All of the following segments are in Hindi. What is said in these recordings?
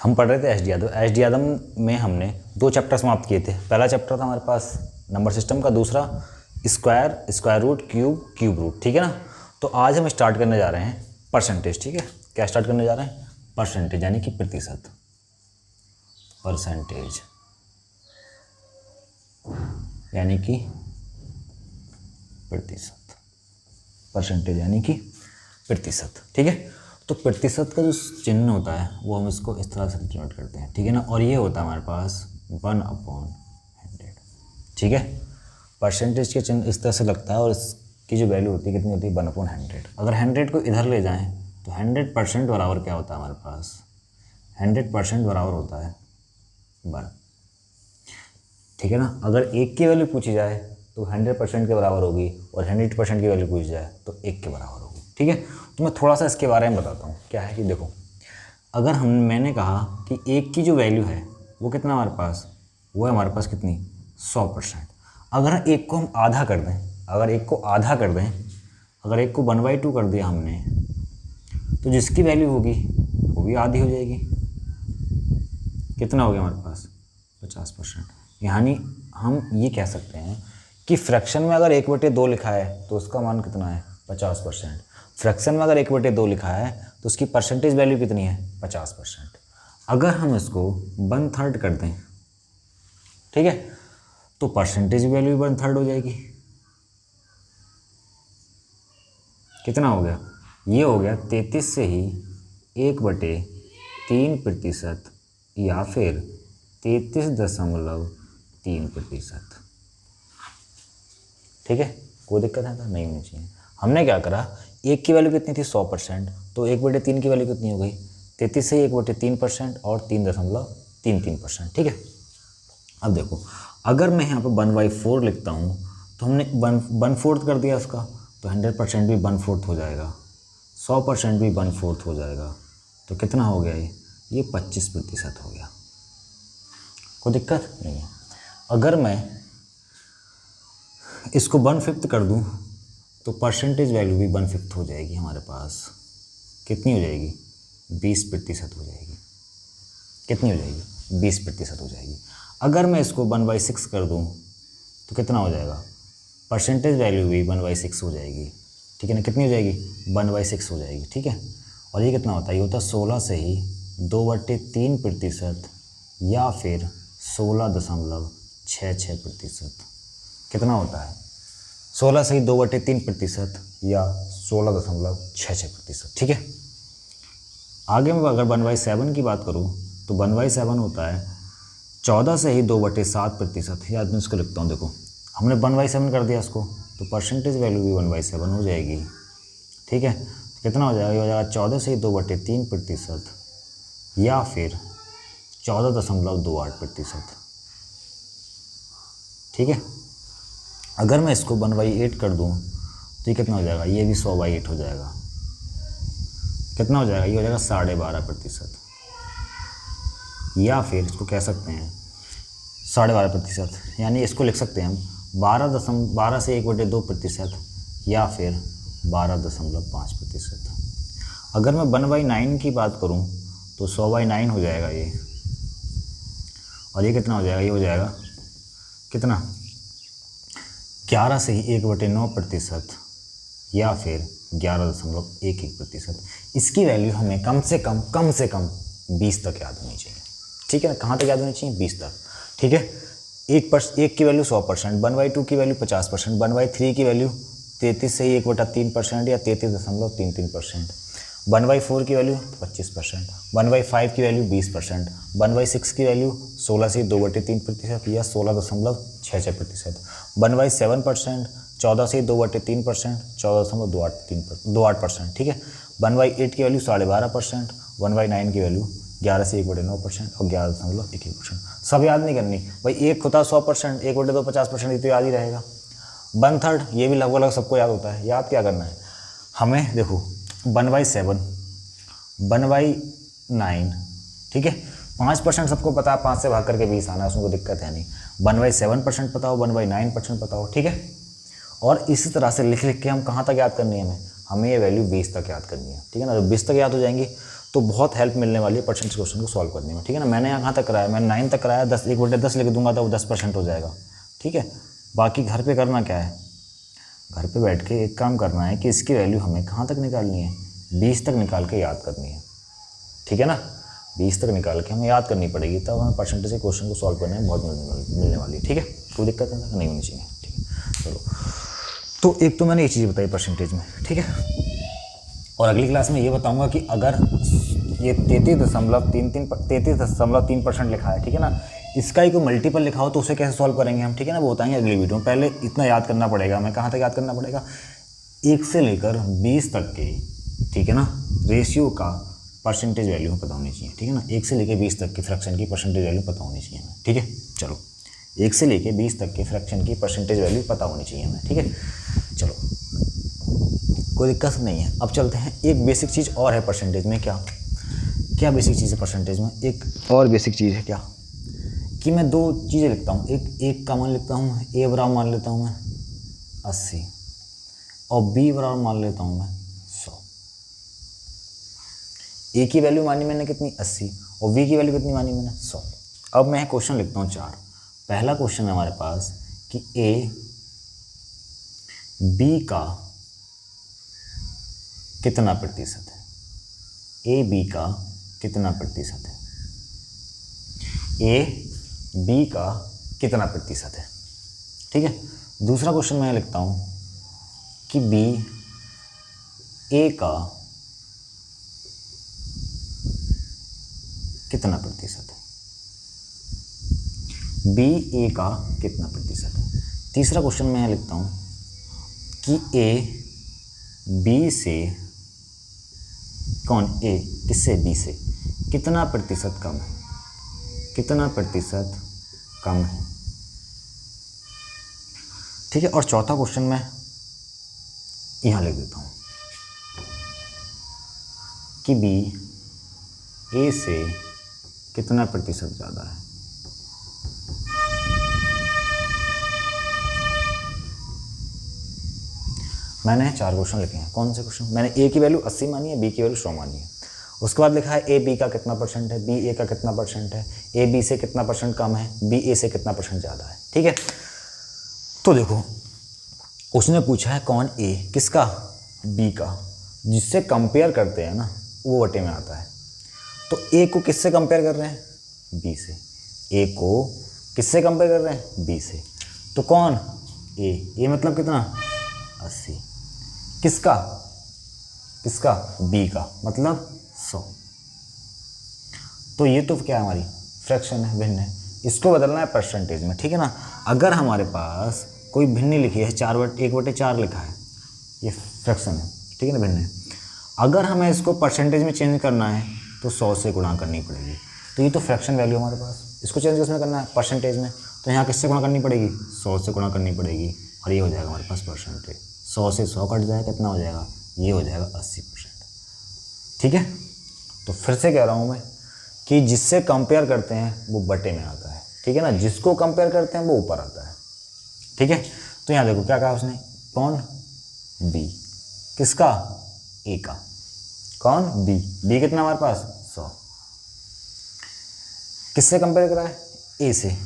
हम पढ़ रहे थे S D Yadav. S D Yadav में हमने 2 चैप्टर समाप्त किए थे। पहला चैप्टर था हमारे पास नंबर सिस्टम का, दूसरा square, square root, cube, cube root, ठीक है ना। तो आज हम स्टार्ट करने जा रहे हैं परसेंटेज, ठीक है। क्या स्टार्ट करने जा रहे हैं? परसेंटेज, यानी कि प्रतिशत। परसेंटेज यानी कि प्रतिशत, परसेंटेज यानी कि प्रतिशत, ठीक है। तो प्रतिशत का जो चिन्ह होता है वो हम इसको इस तरह से डिनोट करते हैं, ठीक है ना। और ये होता है हमारे पास 1/100, ठीक है। परसेंटेज के चिन्ह इस तरह से लगता है और इसकी जो वैल्यू होती है कितनी होती है? 1/100। अगर 100 को इधर ले जाएं तो 100% बराबर क्या होता है हमारे पास? 100% बराबर होता है 1, ठीक है ना। अगर 1 की वैल्यू पूछी जाए तो 100% के बराबर होगी, और 100% की वैल्यू पूछी जाए तो 1 के बराबर होगी, ठीक है। तो मैं थोड़ा सा इसके बारे में बताता हूँ। क्या है कि देखो, अगर मैंने कहा कि 1 की जो वैल्यू है वो कितना हमारे पास, वो है हमारे पास कितनी? 100%। अगर 1 को हम आधा कर दें, अगर 1 को आधा कर दें, अगर 1 को 1/2 कर दिया हमने, तो जिसकी वैल्यू होगी वो भी आधी हो जाएगी। कितना हो गया हमारे पास? 50%। यानी हम ये कह सकते हैं कि फ्रैक्शन में अगर 1/2 लिखा है तो उसका मान कितना है? 50%। फ्रैक्शन में अगर 1/2 लिखा है तो उसकी परसेंटेज वैल्यू कितनी है? 50%। अगर हम इसको 1/3 कर दें, ठीक है, तो परसेंटेज वैल्यू 1/3 हो जाएगी। कितना हो गया? ये हो गया 33 से ही 1/3%, या फिर 33.3%, ठीक है। कोई दिक्कत है तो नहीं होनी चाहिए। हमने क्या करा, 1 की वैल्यू कितनी थी? 100%, तो 1/3 की वैल्यू कितनी हो गई? 33 से 1/3% और 3.33%, ठीक है। अब देखो, अगर मैं यहाँ पर 1/4 लिखता हूँ तो हमने 1/4 कर दिया उसका, तो 100% भी 1/4 हो जाएगा, 100% भी 1/4 हो जाएगा। तो कितना हो गया ये 25% हो गया। कोई दिक्कत नहीं है। अगर मैं इसको 1/5 कर दूं तो परसेंटेज वैल्यू भी 1/5 हो जाएगी हमारे पास। कितनी हो जाएगी? 20% हो जाएगी। कितनी हो जाएगी? 20% हो जाएगी। अगर मैं इसको 1/6 कर दूं तो कितना हो जाएगा? परसेंटेज वैल्यू भी 1/6 हो जाएगी, ठीक है ना। कितनी हो जाएगी? 1/6 हो जाएगी, ठीक है। और ये कितना होता है? ये होता है 16 से ही 2/3%, या फिर 16.66%। कितना होता है? 16 से ही 2/3% या 16.66%, ठीक है। आगे मैं अगर 1/7 की बात करूँ तो 1/7 होता है 14 से ही 2/7%। या मैं इसको लिखता हूँ, देखो हमने 1/7 कर दिया इसको, तो परसेंटेज वैल्यू भी 1/7 हो जाएगी, ठीक है। तो कितना हो जाएगा? ये हो जाएगा 14 से ही 2/3%, या फिर 14.28%, ठीक है। अगर मैं इसको 1/8 कर दूं तो ये कितना हो जाएगा? ये भी 100/8 हो जाएगा। कितना हो जाएगा? ये हो जाएगा 12.5%, या फिर इसको कह सकते हैं 12.5%, यानी इसको लिख सकते हैं हम 12 से 1/2%, या फिर 12.5%। अगर मैं 1/9 की बात करूं तो 100/9 हो जाएगा ये। और ये कितना हो जाएगा? ये हो जाएगा कितना? 11 से ही 1/9%, या फिर 11.11%। इसकी वैल्यू हमें कम से कम 20 तक याद होनी चाहिए, ठीक है ना। कहाँ तक याद होनी चाहिए? 20 तक, ठीक है। 1 की वैल्यू 100%, 1/2 की वैल्यू 50%, 1/3 की वैल्यू 33 से ही 1/3% या 33.33%, 1/4 की वैल्यू 25%, 1/5 की वैल्यू 20%, 1/6 की वैल्यू 16 से 2/3% या 16.66%, 1/7%, 14 से 2/3%, 14.28%, ठीक है। 1/8 की वैल्यू 12.5%, 1/9 की वैल्यू 11 से 1/9% और 11.11%। सब याद नहीं करनी भाई। एक होता है 100%, 1/2 50%, ये तो याद ही रहेगा। 1/3 ये भी लगभग सबको याद होता है। याद क्या करना है हमें? देखो 1/7, 1/9, ठीक है। 5% सबको पता है, 5 से भाग करके 20 आना है, उसमें कोई दिक्कत है नहीं। 1/7% पता हो, 1/9% पता हो, ठीक है। और इसी तरह से लिख लिख के हम कहाँ तक याद करनी है हमें ये वैल्यू 20 तक याद करनी है, ठीक है ना। जब 20 तक याद हो जाएंगी तो बहुत हेल्प मिलने वाली है परसेंटेज क्वेश्चन को सॉल्व करने में, ठीक है ना। मैंने यहाँ कहाँ तक कराया, मैंने 9 तक कराया, 10 1/10 लिख दूंगा तो वो 10% हो जाएगा, ठीक है। बाकी घर पे करना क्या है, घर पे बैठ के एक काम करना है कि इसकी वैल्यू हमें कहाँ तक निकालनी है, 20 तक निकाल के याद करनी है, ठीक है ना। 20 तक निकाल के हमें याद करनी पड़ेगी, तब हमें परसेंटेज के क्वेश्चन को सॉल्व करने में बहुत मिलने वाली है, ठीक है। कोई दिक्कत नहीं होनी चाहिए, ठीक है। चलो, तो एक तो मैंने ये चीज़ बताई परसेंटेज में, ठीक है। और अगली क्लास में ये बताऊंगा कि अगर ये 33.3% लिखा है, ठीक है ना, इसका ही कोई मल्टीपल लिखा हो तो उसे कैसे सॉल्व करेंगे हम, ठीक है ना, वो बताएंगे अगली वीडियो में। पहले इतना याद करना पड़ेगा हमें, कहाँ तक याद करना पड़ेगा, 1 से लेकर 20 तक के, ठीक है ना, रेशियो का परसेंटेज वैल्यू हमें पता होनी चाहिए, ठीक है ना। 1 से लेकर 20 तक की फ्रैक्शन की परसेंटेज वैल्यू पता होनी चाहिए हमें, ठीक है। चलो, 1 से लेकर 20 तक के फ्रैक्शन की परसेंटेज वैल्यू पता होनी चाहिए हमें, ठीक है। चलो, कोई दिक्कत नहीं है। अब चलते हैं, एक बेसिक चीज़ और है परसेंटेज में, क्या बेसिक चीज़ है परसेंटेज में, एक और बेसिक चीज़ है क्या, कि मैं 2 चीज़ें लिखता हूँ, एक का मान लिखता हूँ, ए बराबर मान लेता हूँ मैं 80 और बी बराबर मान लेता हूँ मैं 100। ए की वैल्यू मानी मैंने कितनी, 80, और बी की वैल्यू कितनी मानी मैंने, 100। अब मैं क्वेश्चन लिखता हूँ 4। पहला क्वेश्चन है हमारे पास कि ए बी का कितना प्रतिशत है, ए बी का कितना प्रतिशत है, ए बी का कितना प्रतिशत है, ठीक है। दूसरा क्वेश्चन मैं लिखता हूं कि बी ए का कितना प्रतिशत है, बी ए का कितना प्रतिशत है। तीसरा क्वेश्चन मैं लिखता हूं कि ए बी से, कौन, ए किससे, बी से कितना प्रतिशत कम है, कितना प्रतिशत कम है, ठीक है। और चौथा क्वेश्चन मैं यहाँ लिख देता हूँ कि बी ए से कितना प्रतिशत ज़्यादा है। मैंने 4 क्वेश्चन लिखे हैं। कौन से क्वेश्चन, मैंने ए की वैल्यू 80 मानी है, बी की वैल्यू 100 मानी है। उसके बाद लिखा है ए बी का कितना परसेंट है, बी ए का कितना परसेंट है, ए बी से कितना परसेंट कम है, बी ए से कितना परसेंट ज़्यादा है, ठीक है। तो देखो, उसने पूछा है कौन, ए किसका, बी का, जिससे कंपेयर करते हैं ना वो वटे में आता है। तो ए को किससे कंपेयर कर रहे हैं, बी से, ए को किससे कंपेयर कर रहे हैं, बी से। तो कौन, ए मतलब कितना, 80, किसका, किसका, बी का, मतलब 100। तो ये तो क्या है, हमारी फ्रैक्शन है, भिन्न है, इसको बदलना है परसेंटेज में, ठीक है ना। अगर हमारे पास कोई भिन्न लिखी है, 1/4 लिखा है, ये फ्रैक्शन है, ठीक है ना, भिन्न है। अगर हमें इसको परसेंटेज में चेंज करना है तो 100 से गुणा करनी पड़ेगी। तो ये तो फ्रैक्शन वैल्यू हमारे पास, इसको चेंज किसमें करना है, परसेंटेज में, तो यहाँ किससे गुणा करनी पड़ेगी, 100 से गुणा करनी पड़ेगी, और ये हो जाएगा हमारे पास परसेंटेज। 100 से 100 कट जाएगा, कितना हो जाएगा, ये हो जाएगा 80%, ठीक है। तो फिर से कह रहा हूँ मैं कि जिससे कंपेयर करते हैं वो बटे में आता है, ठीक है ना, जिसको कंपेयर करते हैं वो ऊपर आता है, ठीक है। तो यहाँ देखो क्या कहा उसने, कौन, बी, किसका, ए का, कौन, बी कितना हमारे पास, 100, किससे कंपेयर करा है, ए से,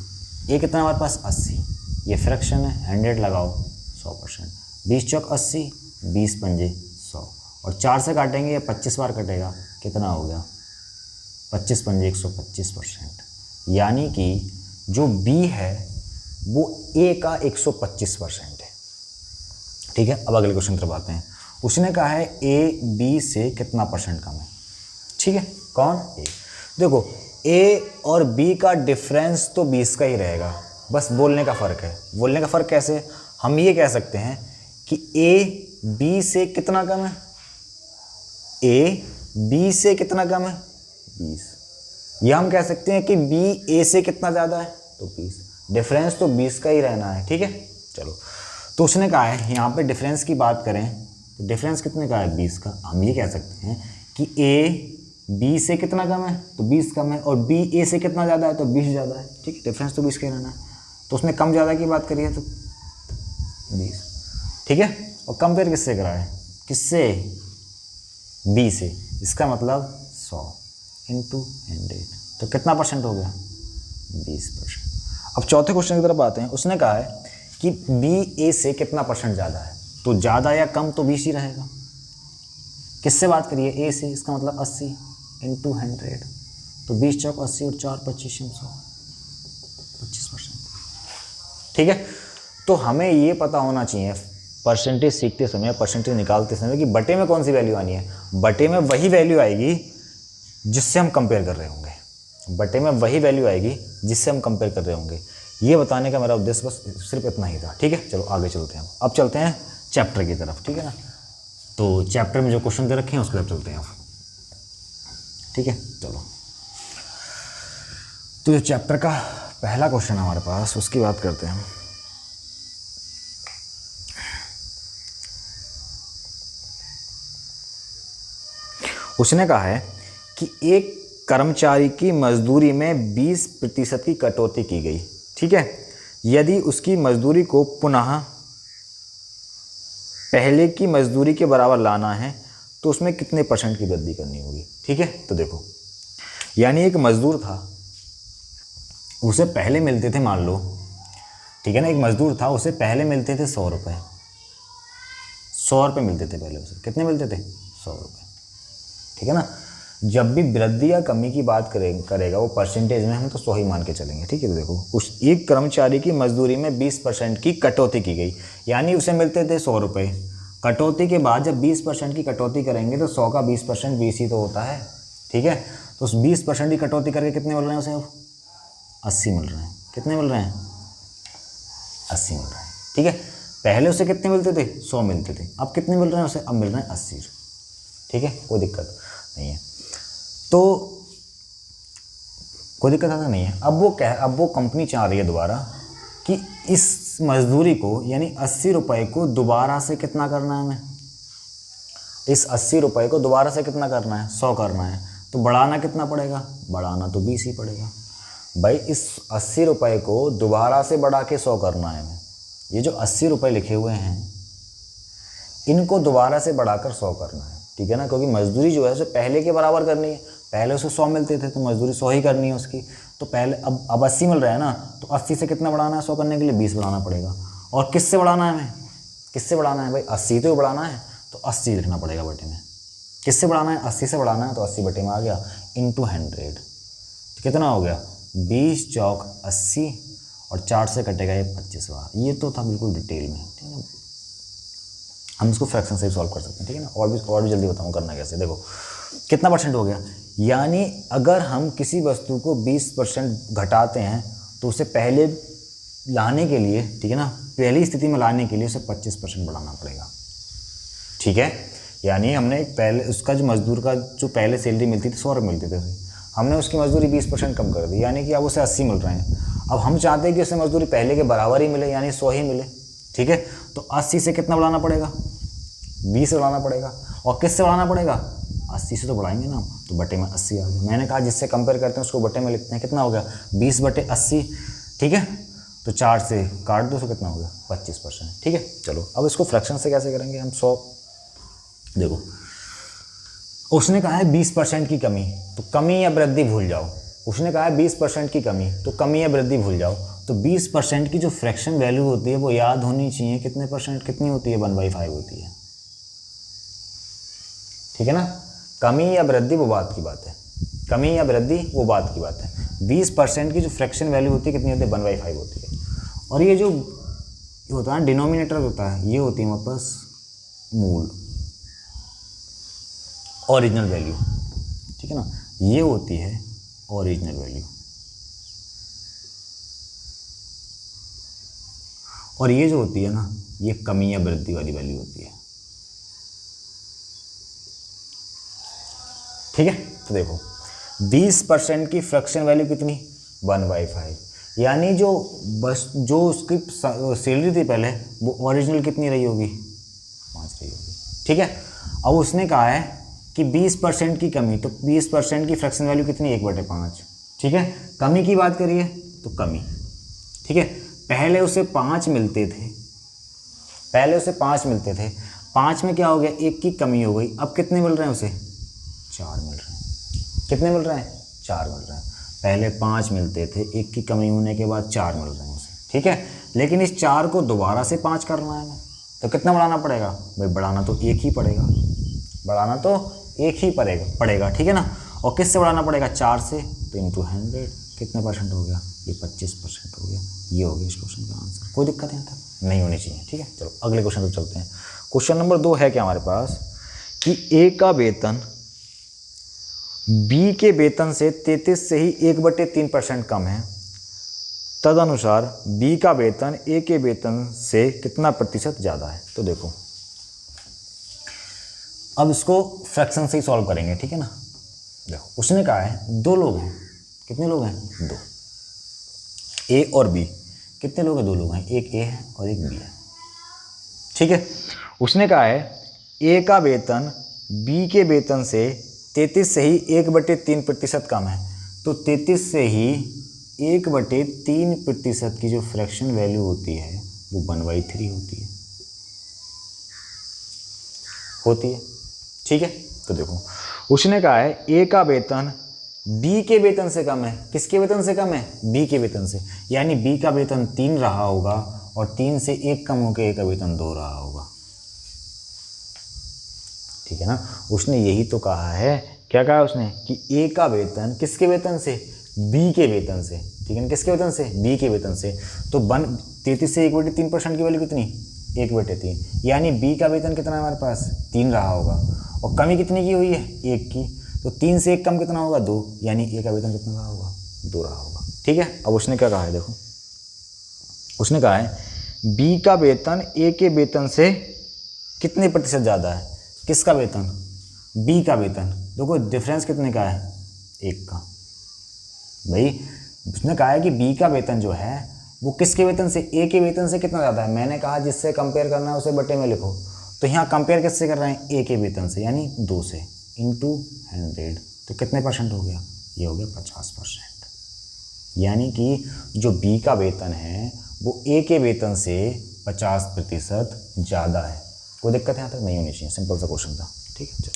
ए कितना हमारे पास, 80, ये फ्रैक्शन है, 100 लगाओ, 100%, 20 चौक 80, 20 पंजे 100, और 4 से काटेंगे, या 25 बार कटेगा, कितना हो गया, 25 पंजे 125%, यानी कि जो बी है वो ए का 125% है, ठीक है। अब अगले क्वेश्चन तरफ आते हैं। उसने कहा है ए बी से कितना परसेंट कम है, ठीक है, कौन, ए। देखो, ए और बी का डिफरेंस तो 20 का ही रहेगा, बस बोलने का फ़र्क है। बोलने का फ़र्क कैसे, हम ये कह सकते हैं कि ए बी से कितना कम है, ए बी से कितना कम है, 20, या हम कह सकते हैं कि बी ए से कितना ज़्यादा है, तो 20, डिफरेंस तो 20 का ही रहना है, ठीक है। चलो, तो उसने कहा है यहाँ पे डिफरेंस की बात करें तो डिफरेंस कितने का है, 20 का। हम ये कह सकते हैं कि ए बी से कितना कम है, तो 20 कम है, और बी ए से कितना ज़्यादा है, तो 20 ज़्यादा है, ठीक है, डिफरेंस तो 20 का ही रहना है। तो उसने कम ज़्यादा की बात करी है तो 20, ठीक है। और कंपेयर किससे करा है, किससे, बी से, इसका मतलब 100 इंटू 100, तो कितना परसेंट हो गया? 20%। अब चौथे क्वेश्चन की तरफ आते हैं। उसने कहा है कि बी ए से कितना परसेंट ज़्यादा है, तो ज़्यादा या कम तो 20 ही रहेगा। किससे बात करिए? ए से, इसका मतलब 80 इंटू 100, तो 20 चौक 80 और 4 25 100, 25%। ठीक है, तो हमें ये पता होना चाहिए परसेंटेज सीखते समय, परसेंटेज निकालते समय कि बटे में कौन सी वैल्यू आनी है। बटे में वही वैल्यू आएगी जिससे हम कंपेयर कर रहे होंगे, बटे में वही वैल्यू आएगी जिससे हम कंपेयर कर रहे होंगे। ये बताने का मेरा उद्देश्य बस सिर्फ इतना ही था। ठीक है, चलो आगे चलते हैं। अब चलते हैं चैप्टर की तरफ। ठीक है ना, तो चैप्टर में जो क्वेश्चन दे रखे हैं उसकी तरफ चलते हैं अब। ठीक है, चलो। तो जो चैप्टर का पहला क्वेश्चन है हमारे पास, उसकी बात करते हैं। उसने कहा है कि एक कर्मचारी की मजदूरी में 20% की कटौती की गई। ठीक है, यदि उसकी मजदूरी को पुनः पहले की मजदूरी के बराबर लाना है तो उसमें कितने % की वृद्धि करनी होगी। ठीक है, तो देखो, यानी एक मजदूर था, उसे पहले मिलते थे, मान लो, ठीक है ना, एक मजदूर था, उसे पहले मिलते थे 100 रुपये, 100 रुपये मिलते थे पहले उसे। कितने मिलते थे? 100 रुपये। ठीक है ना, जब भी वृद्धि या कमी की बात करेगा वो परसेंटेज में, हम तो 100 ही मान के चलेंगे। ठीक है, तो देखो, उस एक कर्मचारी की मजदूरी में 20% की कटौती की गई, यानी उसे मिलते थे 100 रुपये। कटौती के बाद जब 20% की कटौती करेंगे तो 100 का 20% 20 ही तो होता है। ठीक है, तो उस 20% की कटौती करके कितने मिल रहे हैं उसे? अब 80 मिल रहे हैं। कितने मिल रहे हैं? 80 मिल रहे हैं। ठीक है, पहले उसे कितने मिलते थे? 100 मिलते थे। अब कितने मिल रहे हैं उसे? अब मिल रहे हैं 80। ठीक है, कोई दिक्कत नहीं है, तो कोई दिक्कत आता नहीं है। अब वो कंपनी चाह रही है दोबारा कि इस मजदूरी को, यानी 80 रुपये को दोबारा से कितना करना है हमें? इस 80 रुपये को दोबारा से कितना करना है? 100 करना है। तो बढ़ाना कितना पड़ेगा? बढ़ाना तो 20 ही पड़ेगा भाई। इस 80 रुपये को दोबारा से बढ़ा के 100 करना है हमें। ये जो 80 रुपये लिखे हुए हैं, इनको दोबारा से बढ़ाकर 100 करना है। ठीक है ना, क्योंकि मजदूरी जो है उसे पहले के बराबर करनी है। पहले उसे 100 मिलते थे तो मजदूरी 100 ही करनी है उसकी। तो पहले अब 80 मिल रहा है ना, तो 80 से कितना बढ़ाना है 100 करने के लिए? 20 बढ़ाना पड़ेगा। और किससे बढ़ाना है हमें? किससे बढ़ाना है भाई? 80 तो बढ़ाना है, तो 80 लिखना पड़ेगा बटे में। किससे बढ़ाना है? 80 से बढ़ाना है, तो 80 बटे में आ गया इंटू 100। तो कितना हो गया? 20 चौक 80 और 4 से कटेगा ये 25 बार। ये तो था बिल्कुल डिटेल में। ठीक है ना, हम इसको फ्रैक्शन से भी सॉल्व कर सकते हैं। ठीक है ना, और भी जल्दी बताऊँ करना कैसे। देखो कितना परसेंट हो गया, यानी अगर हम किसी वस्तु को 20% घटाते हैं तो उसे पहले लाने के लिए, ठीक है ना, पहली स्थिति में लाने के लिए उसे 25% बढ़ाना पड़ेगा। ठीक है, यानी हमने पहले उसका जो मजदूर का जो पहले सैलरी मिलती थी 100 रुपये मिलती थी उसे, हमने उसकी मजदूरी 20% कम कर दी, यानी कि अब उसे 80 मिल रहे हैं। अब हम चाहते हैं कि उसे मजदूरी पहले के बराबर ही मिले, यानी 100 ही मिले। ठीक है, तो 80 से कितना बढ़ाना पड़ेगा? 20 बढ़ाना पड़ेगा। और किससे बढ़ाना पड़ेगा? 80 से तो बढ़ाएंगे ना, तो बटे में 80 आ गया। मैंने कहा जिससे कंपेयर करते हैं उसको बटे में लिखते हैं। कितना हो गया? 20 बटे 80। ठीक है, तो 4 से काट दो तो कितना हो गया? 25%। ठीक है, चलो अब इसको फ्रैक्शन से कैसे करेंगे हम? 100, देखो उसने कहा है 20% की कमी, तो कमी या वृद्धि भूल जाओ। उसने कहा है 20% की कमी, तो कमी या वृद्धि भूल जाओ। तो 20% की जो फ्रैक्शन वैल्यू होती है वो याद होनी चाहिए। कितने परसेंट? कितनी होती है? 1/5 होती है। ठीक है ना, कमी या वृद्धि वो बात की बात है। कमी या वृद्धि वो बात की बात है। 20% की जो फ्रैक्शन वैल्यू होती है कितनी होती है? 1/5 होती है। और ये जो होता है डिनोमिनेटर होता है, ये होती है वापस मूल, ओरिजिनल वैल्यू। ठीक है ना, ये होती है ओरिजिनल वैल्यू। और ये जो होती है ना, ये कमी या वृद्धि वाली वैल्यू होती है। ठीक है, तो देखो 20% की फ्रैक्शन वैल्यू कितनी? 1/5, यानी जो उसकी सैलरी थी पहले वो ओरिजिनल कितनी रही होगी? 5 रही होगी। ठीक है, अब उसने कहा है कि 20% की कमी, तो 20% की फ्रैक्शन वैल्यू कितनी? 1/5। ठीक है, कमी की बात करिए तो कमी। ठीक है, पहले उसे 5 मिलते थे, 5 में क्या हो गया? 1 की कमी हो गई। अब कितने मिल रहे हैं उसे? 4 मिल रहे हैं। कितने मिल रहे हैं? 4 मिल रहे हैं। पहले 5 मिलते थे, 1 की कमी होने के बाद 4 मिल रहे हैं उसे, ठीक है। लेकिन इस 4 को दोबारा से 5 करना है हमें, तो कितना बढ़ाना पड़ेगा भाई? बढ़ाना तो 1 ही पड़ेगा, बढ़ाना तो 1 ही पड़ेगा, ठीक है ना। और किससे बढ़ाना पड़ेगा? 4 से, तो इंटू 100 कितने परसेंट हो गया? ये 25% हो गया। ये हो गया इस क्वेश्चन का आंसर। कोई दिक्कत यहाँ तक नहीं होनी चाहिए, ठीक है। चलो अगले क्वेश्चन पर चलते हैं। क्वेश्चन नंबर 2 है क्या हमारे पास कि ए का वेतन बी के वेतन से 33 से ही 1/3% कम है, तदनुसार बी का वेतन ए के वेतन से कितना प्रतिशत ज़्यादा है। तो देखो अब इसको फ्रैक्शन से ही सॉल्व करेंगे, ठीक है ना। देखो उसने कहा है 2 लोग हैं, कितने लोग हैं? 2, ए और बी। कितने लोग हैं? 2 लोग हैं, एक ए है और एक बी है, ठीक है। उसने कहा है ए का वेतन बी के वेतन से 33 से ही 1/3% कम है, तो 33 से ही 1/3% की जो फ्रैक्शन वैल्यू होती है वो 1/3 होती है, ठीक है। तो देखो उसने कहा है ए का वेतन बी के वेतन से कम है। किसके वेतन से कम है? बी के वेतन से। यानी बी का वेतन 3 रहा होगा और 3 से 1 कम होकर ए का वेतन 2 रहा होगा, ठीक है ना। उसने यही तो कहा है, क्या कहा उसने कि ए का वेतन किसके वेतन से? बी के वेतन से, ठीक है ना। किसके वेतन से? बी के वेतन से। तो 33 से 1/3% की वैल्यू कितनी? 1/3। यानी बी का वेतन कितना है हमारे पास? 3 रहा होगा और कमी कितनी की हुई है? 1 की। तो 3 से 1 कम कितना होगा? 2। यानी ए का वेतन कितना रहा होगा? 2 रहा होगा, ठीक है। अब उसने क्या कहा है, देखो उसने कहा है बी का वेतन ए के वेतन से कितने प्रतिशत ज़्यादा है? किसका वेतन? बी का वेतन। देखो डिफरेंस कितने का है? 1 का। भाई उसने कहा है कि बी का वेतन जो है वो किसके वेतन से? ए के वेतन से कितना ज़्यादा है। मैंने कहा जिससे कंपेयर करना है उसे बटे में लिखो, तो यहाँ कंपेयर किससे कर रहे हैं? ए के वेतन से, यानी 2 से, इंटू 100। तो कितने परसेंट हो गया? ये हो गया 50%। यानी कि जो बी का वेतन है वो ए के वेतन से 50% ज़्यादा है। कोई दिक्कत यहाँ तक नहीं होनी चाहिए, सिंपल सा क्वेश्चन था, ठीक है। चलो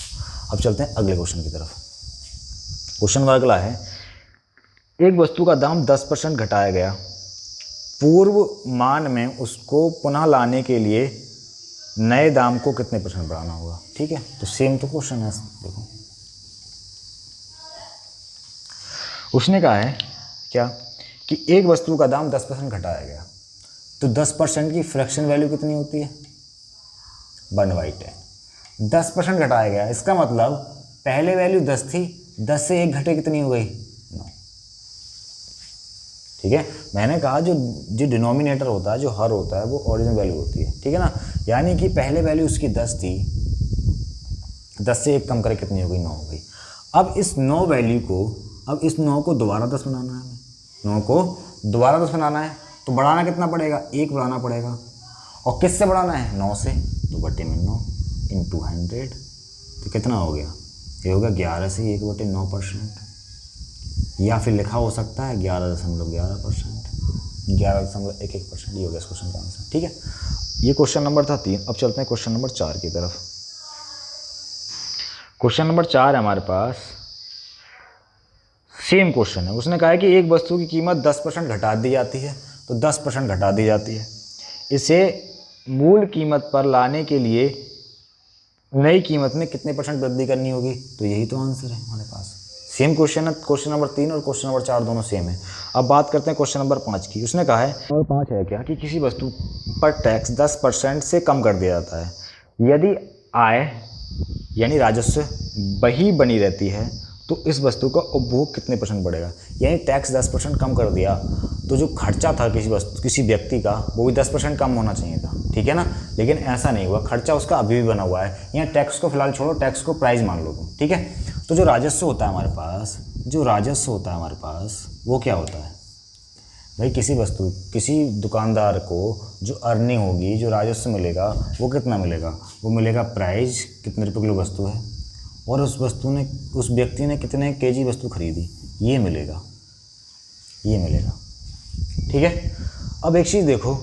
अब चलते हैं अगले क्वेश्चन की तरफ। क्वेश्चन अगला है एक वस्तु का दाम 10% घटाया गया, पूर्व मान में उसको पुनः लाने के लिए नए दाम को कितने % बढ़ाना होगा, ठीक है। तो सेम तो क्वेश्चन है, देखो उसने कहा है क्या कि एक वस्तु का दाम 10% घटाया गया, तो 10% की फ्रैक्शन वैल्यू कितनी होती है? 1/10। 10% घटाया गया, इसका मतलब पहले वैल्यू 10 थी, 10 से 1 घटे कितनी हो गई? 9, ठीक है। मैंने कहा जो डिनोमिनेटर होता है, जो हर होता है, वो ओरिजिनल वैल्यू होती है, ठीक है ना। यानी कि पहले वैल्यू उसकी 10 थी, 10 से 1 कम करके कितनी हो गई? 9 हो गई। अब इस 9 वैल्यू को, अब इस 9 को दोबारा 10 बनाना है हमें, 9 को दोबारा 10 बनाना है, तो बढ़ाना कितना पड़ेगा? 1 बढ़ाना पड़ेगा। और किससे बढ़ाना है? 9 से, तो बटे में 9 इंटू 100। तो कितना हो गया? ये होगा 11 से 1/9%, या फिर लिखा हो सकता है 11.11%, 11.11%। ये हो गया इस क्वेश्चन का आंसर, ठीक है। ये क्वेश्चन नंबर था 3। अब चलते हैं क्वेश्चन नंबर 4 की तरफ। क्वेश्चन नंबर 4 है हमारे पास, सेम क्वेश्चन है। उसने कहा है कि एक वस्तु की कीमत 10% घटा दी जाती है, तो 10% घटा दी जाती है, इसे मूल कीमत पर लाने के लिए नई कीमत में कितने % वृद्धि करनी होगी? तो यही तो आंसर है हमारे पास। सेम क्वेश्चन है, क्वेश्चन नंबर 3 और क्वेश्चन नंबर 4 दोनों सेम है। अब बात करते हैं क्वेश्चन नंबर 5 की। उसने कहा है नंबर 5 है क्या कि किसी वस्तु पर टैक्स 10% से कम कर दिया जाता है, यदि आय यानी राजस्व वही बनी रहती है, तो इस वस्तु का उपभोग कितने % बढ़ेगा? यानी टैक्स 10% कम कर दिया, तो जो खर्चा था किसी व्यक्ति का, वो भी 10% कम होना चाहिए था, ठीक है ना। लेकिन ऐसा नहीं हुआ, खर्चा उसका अभी भी बना हुआ है। यहाँ टैक्स को फिलहाल छोड़ो, टैक्स को प्राइस मान लो तुम, ठीक है। तो जो राजस्व होता है हमारे पास, वो क्या होता है भाई? किसी दुकानदार को जो अर्निंग होगी, जो राजस्व मिलेगा, वो कितना मिलेगा? वो मिलेगा प्राइस, कितने रुपए किलो वस्तु है, और उस व्यक्ति ने कितने केजी वस्तु खरीदी, ये मिलेगा, ठीक है। अब एक चीज़ देखो,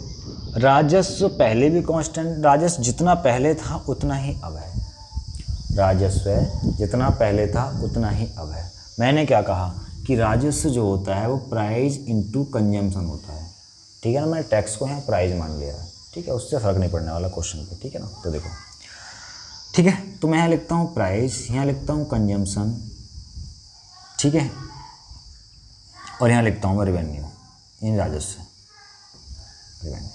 राजस्व पहले भी कांस्टेंट, राजस्व जितना पहले था उतना ही अब है, मैंने क्या कहा कि राजस्व जो होता है वो प्राइस इंटू कंजम्पशन होता है, ठीक है ना। मैंने टैक्स को यहाँ प्राइस मान लिया है, ठीक है, उससे फ़र्क नहीं पड़ने वाला क्वेश्चन पे, ठीक है ना। तो देखो, ठीक है, तो मैं यहाँ लिखता हूँ प्राइस, यहाँ लिखता हूँ कंजम्पशन, ठीक है, और यहाँ लिखता हूँ मैं रेवेन्यू, इन राजस्व रेवेन्यू,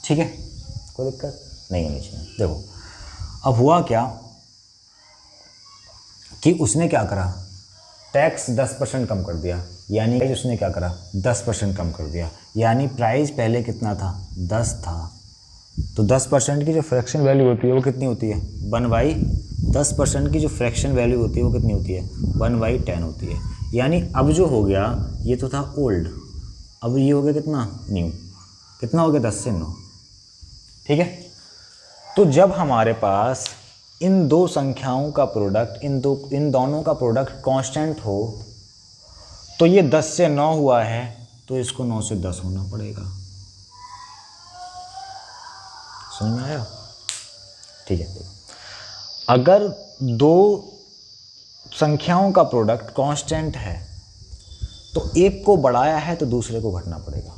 ठीक है, कोई दिक्कत नहीं होनी चाहिए। देखो अब हुआ क्या कि उसने क्या करा, टैक्स 10% कम कर दिया, यानी उसने क्या करा 10% कम कर दिया, यानी प्राइस पहले कितना था 10 था, तो 10% की जो फ्रैक्शन वैल्यू होती है वो कितनी होती है 1/10% की जो फ्रैक्शन वैल्यू होती है वो कितनी होती है 1/10 होती है। यानी अब जो हो गया ये तो था ओल्ड, अब ये हो गया कितना न्यू, कितना हो गया 10 से 9, ठीक है। तो जब हमारे पास इन दो संख्याओं का प्रोडक्ट, इन दोनों का प्रोडक्ट कांस्टेंट हो, तो ये 10 से 9 हुआ है तो इसको 9 से 10 होना पड़ेगा। समझ में आया? ठीक है। अगर दो संख्याओं का प्रोडक्ट कांस्टेंट है तो एक को बढ़ाया है तो दूसरे को घटना पड़ेगा,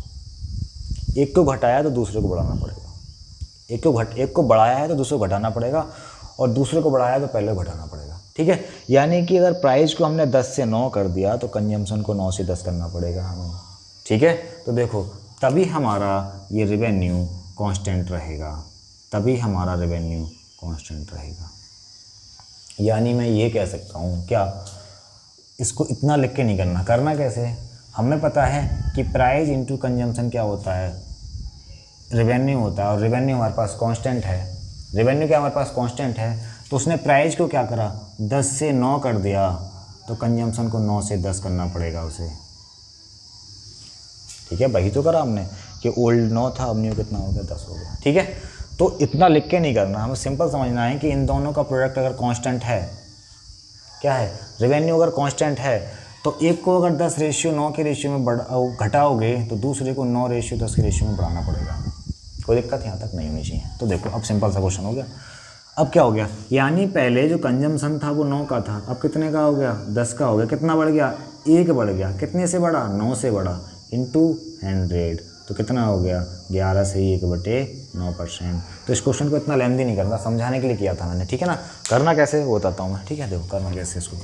एक को घटाया तो दूसरे को बढ़ाना पड़ेगा, एक को बढ़ाया है तो दूसरे को घटाना पड़ेगा, और दूसरे को बढ़ाया तो पहले को घटाना पड़ेगा, ठीक है। यानी कि अगर प्राइस को हमने 10 से 9 कर दिया तो कंजम्पशन को 9 से 10 करना पड़ेगा हमें, ठीक है। तो देखो तभी हमारा ये रेवेन्यू कांस्टेंट रहेगा, तभी हमारा रेवेन्यू कांस्टेंट रहेगा। यानी मैं ये कह सकता हूँ क्या, इसको इतना लिख के नहीं करना, करना कैसे, हमें पता है कि प्राइस इंटू कंजम्पशन क्या होता है, रेवेन्यू होता है, और रेवेन्यू हमारे पास कांस्टेंट है, रेवेन्यू क्या हमारे पास कांस्टेंट है, तो उसने प्राइस को क्या करा 10 से 9 कर दिया, तो कंजम्पशन को 9 से 10 करना पड़ेगा उसे, ठीक है। वही तो करा हमने कि ओल्ड 9 था, अब न्यू कितना हो गया 10 हो गया, ठीक है। तो इतना लिख के नहीं करना, हमें सिंपल समझना है कि इन दोनों का प्रोडक्ट अगर कांस्टेंट है, क्या है रेवेन्यू अगर कांस्टेंट है, तो एक को अगर 10:9 के रेशियो में घटाओगे तो दूसरे को 9:10 के रेशियो में बढ़ाना पड़ेगा। कोई दिक्कत यहाँ तक नहीं होनी चाहिए। तो देखो अब सिंपल सा क्वेश्चन हो गया। अब क्या हो गया, यानी पहले जो कंजम्पशन था वो 9 का था, अब कितने का हो गया 10 का हो गया, कितना बढ़ गया 1 बढ़ गया, कितने से बढ़ा 9 से बढ़ा, इंटू 100, तो कितना हो गया 11 से 1/9%। तो इस क्वेश्चन को इतना लेंथी नहीं करना, समझाने के लिए किया था मैंने, ठीक है ना। करना कैसे वो बताता हूँ मैं, ठीक है। देखो करना कैसे इसको,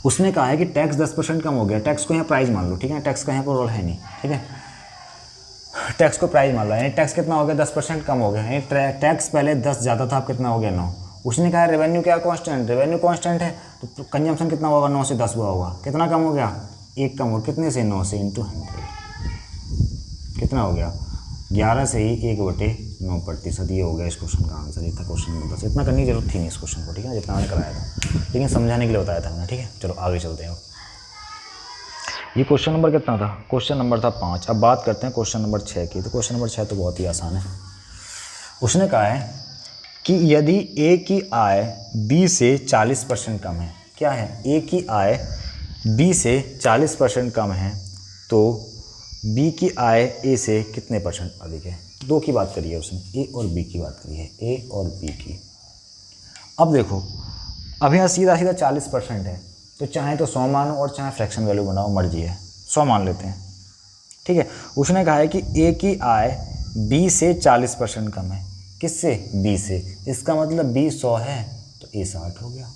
उसने कहा है कि टैक्स 10% कम हो गया, टैक्स को यहाँ प्राइस मान लो, ठीक है, टैक्स का यहाँ पर रोल है नहीं, ठीक है, टैक्स को प्राइस मान लो, यानी टैक्स कितना हो गया 10% कम हो गया, यानी टैक्स पहले 10 ज़्यादा था, अब कितना हो गया 9। उसने कहा रेवेन्यू क्या कांस्टेंट, रेवेन्यू कांस्टेंट है तो कंजम्पशन कितना होगा 9 से 10 हुआ होगा, कितना कम हो गया 1 कम हो, कितने से 9 से इंटू 100, कितना हो गया 11 से ही 1/9%। ये हो गया इस क्वेश्चन का आंसर। इतना क्वेश्चन में बस इतना करने की जरूरत थी नहीं इस क्वेश्चन को, ठीक है, जितना मैंने कराया था, लेकिन समझाने के लिए बताया था मैंने, ठीक है। चलो आगे चलते हैं। ये क्वेश्चन नंबर कितना था, क्वेश्चन नंबर था 5। अब बात करते हैं क्वेश्चन नंबर 6 की। तो क्वेश्चन नंबर 6 तो बहुत ही आसान है। उसने कहा है कि यदि ए की आय बी से 40% कम है, क्या है ए की आय बी से 40% कम है, तो बी की आय ए से कितने परसेंट अधिक है। दो की बात करी है उसने, ए और बी की बात करी है, ए और बी की। अब देखो अब यहाँ सीधा सीधा 40% है, तो चाहे तो 100 मानो और चाहे फ्रैक्शन वैल्यू बनाओ, मर्जी है, 100 मान लेते हैं, ठीक है। उसने कहा है कि ए की आय बी से 40% कम है, किससे बी से, इसका मतलब बी 100 है तो ए 60 हो गया,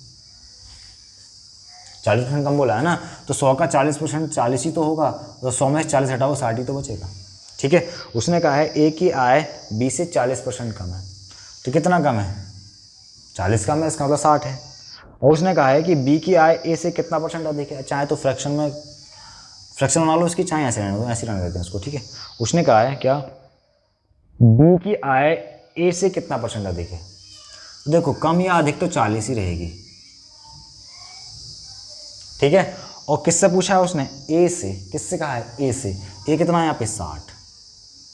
40% कम बोला है ना, तो 100 का 40% 40 ही तो होगा, तो 100 में 40 हटाओ 60 ही तो बचेगा, ठीक है। उसने कहा है ए की आय बी से 40% कम है, तो कितना कम है 40 कम है, इसका मतलब 60 है। और उसने कहा है कि बी की आय ए से कितना परसेंट अधिक है, चाहे तो फ्रैक्शन बना लो इसकी, चाहे ऐसे रहने दो, ऐसे रहने देते हैं इसको, ठीक है। उसने कहा है क्या बी की आय ए से कितना परसेंट अधिक है, देखो कम या अधिक तो 40 ही रहेगी, ठीक है। और किससे पूछा है उसने, ए से, किससे कहा है ए से, ए कितना है यहाँ पे 60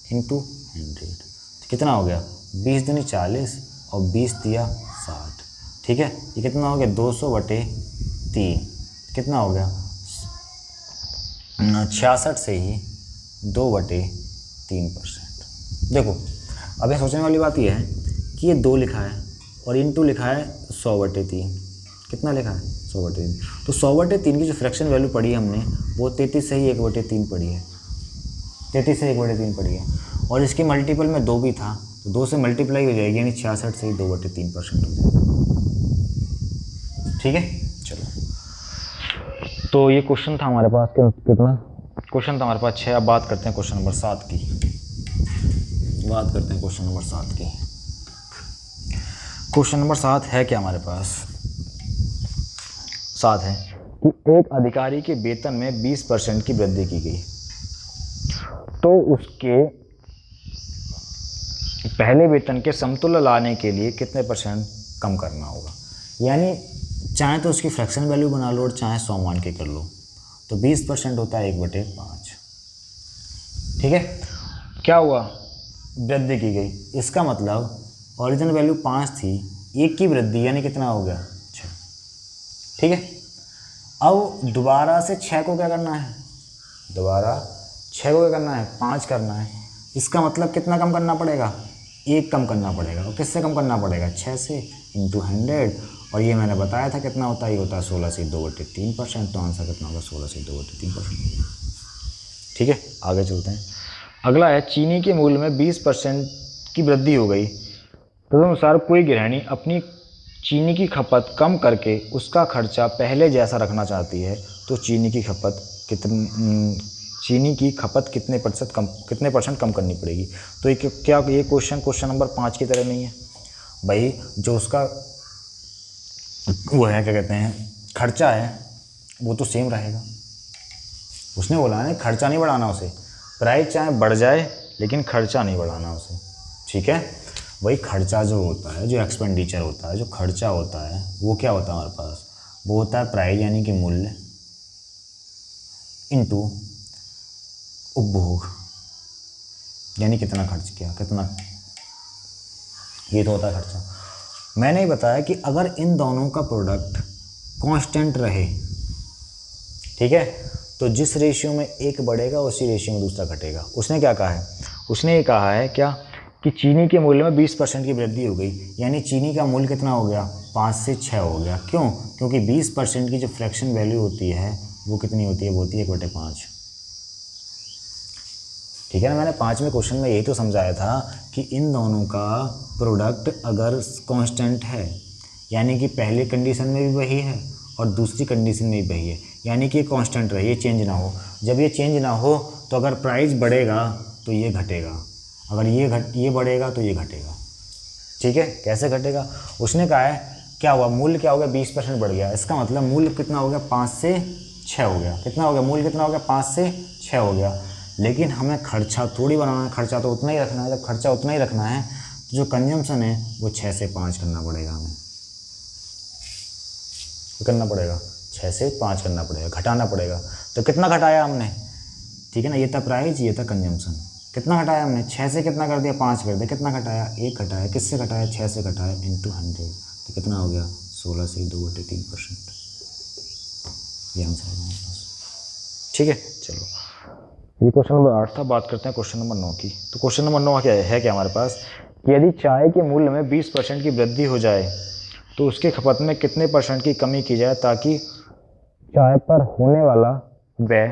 इंटू 100, कितना हो गया 20 दूनी 40 और 20 दिया 60, ठीक है। ये कितना हो गया 200/3, कितना हो गया 66 से ही 2/3%। देखो अब ये सोचने वाली बात ये है कि ये 2 लिखा है और इनटू लिखा है 100/3। कितना लिखा है 100/3। तो 100/3 की जो फ्रैक्शन वैल्यू पढ़ी हमने वो 33 से ही 1/3 पढ़ी है, 33 से 1/3 पढ़ी है। और इसके मल्टीपल में 2 भी था तो 2 से मल्टीप्लाई हो जाएगी, यानी 66 से ही 2/3% हो जाएगा। ठीक है, चलो। तो ये क्वेश्चन था हमारे पास, कितना क्वेश्चन था हमारे पास 6। अब बात करते हैं क्वेश्चन नंबर 7 की। क्वेश्चन नंबर 7 की। क्वेश्चन नंबर 7 है क्या हमारे पास? 7 है कि एक अधिकारी के वेतन में 20% की वृद्धि की गई, तो उसके पहले वेतन के समतुल्य लाने के लिए कितने % कम करना होगा। यानी चाहे तो उसकी फ्रैक्शन वैल्यू बना लो और चाहे 100 मान के कर लो, तो 20% होता है 1/5। ठीक है, क्या हुआ, वृद्धि की गई, इसका मतलब ओरिजिनल वैल्यू 5 थी, 1 की वृद्धि यानी कितना हो गया 6। ठीक है, अब दोबारा से 6 को क्या करना है, दोबारा 6 को क्या करना है, 5 करना है। इसका मतलब कितना कम करना पड़ेगा, 1 कम करना पड़ेगा। और किससे कम करना पड़ेगा, 6 से इंटू 100। और ये मैंने बताया था कितना होता है, ये होता है 16 से 2/3%। तो आंसर कितना होगा, 16 से 2/3%। ठीक है, आगे चलते हैं। अगला है चीनी के मूल्य में 20% की वृद्धि हो गई, तदनुसार कोई गृहिणी अपनी चीनी की खपत कम करके उसका खर्चा पहले जैसा रखना चाहती है, तो चीनी की खपत कितने % कम करनी पड़ेगी। तो ये क्या, ये क्वेश्चन नंबर 5 की तरह नहीं है भाई। जो उसका वो है, क्या कहते हैं, खर्चा है, वो तो सेम रहेगा। उसने बोला है खर्चा नहीं बढ़ाना उसे, प्राइस चाहे बढ़ जाए लेकिन खर्चा नहीं बढ़ाना उसे। ठीक है, वही खर्चा जो होता है, जो एक्सपेंडिचर होता है, जो खर्चा होता है, वो क्या होता है हमारे पास, वो होता है प्राइस यानी कि मूल्य इनटू उपभोग, यानी कितना खर्च किया, कितना, ये तो होता है खर्चा। मैंने ही बताया कि अगर इन दोनों का प्रोडक्ट कांस्टेंट रहे, ठीक है, तो जिस रेशियो में एक बढ़ेगा उसी रेशियो में दूसरा घटेगा। उसने क्या कहा है, उसने ये कहा है क्या कि चीनी के मूल्य में 20% की वृद्धि हो गई, यानी चीनी का मूल्य कितना हो गया, 5 से 6 हो गया। क्यों, क्योंकि 20% की जो फ्रैक्शन वैल्यू होती है वो कितनी होती है, वो होती है 1/5। ठीक है ना, मैंने 5वें क्वेश्चन में यही तो समझाया था कि इन दोनों का प्रोडक्ट अगर कांस्टेंट है, यानी कि पहले कंडीशन में भी वही है और दूसरी कंडीशन में भी वही है, यानी कि ये कांस्टेंट रहे, ये चेंज ना हो। जब ये चेंज ना हो तो अगर प्राइस बढ़ेगा तो ये घटेगा, अगर ये बढ़ेगा तो ये घटेगा। ठीक है, कैसे घटेगा, उसने कहा है क्या हुआ, मूल्य क्या हो गया, 20% बढ़ गया। इसका मतलब मूल्य कितना हो गया, 5 से 6 हो गया। कितना हो गया, मूल्य कितना हो गया, 5 से 6 हो गया। लेकिन हमें खर्चा थोड़ी बनाना है, खर्चा तो उतना ही रखना है। जब खर्चा उतना ही रखना है तो जो कंजम्पशन है वो 6 से 5 करना पड़ेगा, हमें करना पड़ेगा, 6 से 5 करना पड़ेगा, घटाना पड़ेगा। तो कितना घटाया हमने, ठीक है ना, ये था प्राइस, ये था कंजम्पशन। कितना घटाया हमने, 6 से कितना कर दिया, 5 कर दिया। कितना घटाया, 1 घटाया। किससे घटाया, 6 से घटाया इंटू 100। तो कितना हो गया, 16 से 2/3%। ये आंसर है हमारे पास। ठीक है, चलो, ये क्वेश्चन नंबर 8 था। बात करते हैं क्वेश्चन नंबर 9 की। तो क्वेश्चन नंबर 9 क्या है क्या हमारे पास, कि यदि चाय के मूल्य में 20% की वृद्धि हो जाए तो उसके खपत में कितने % की कमी की जाए ताकि चाय पर होने वाला व्यय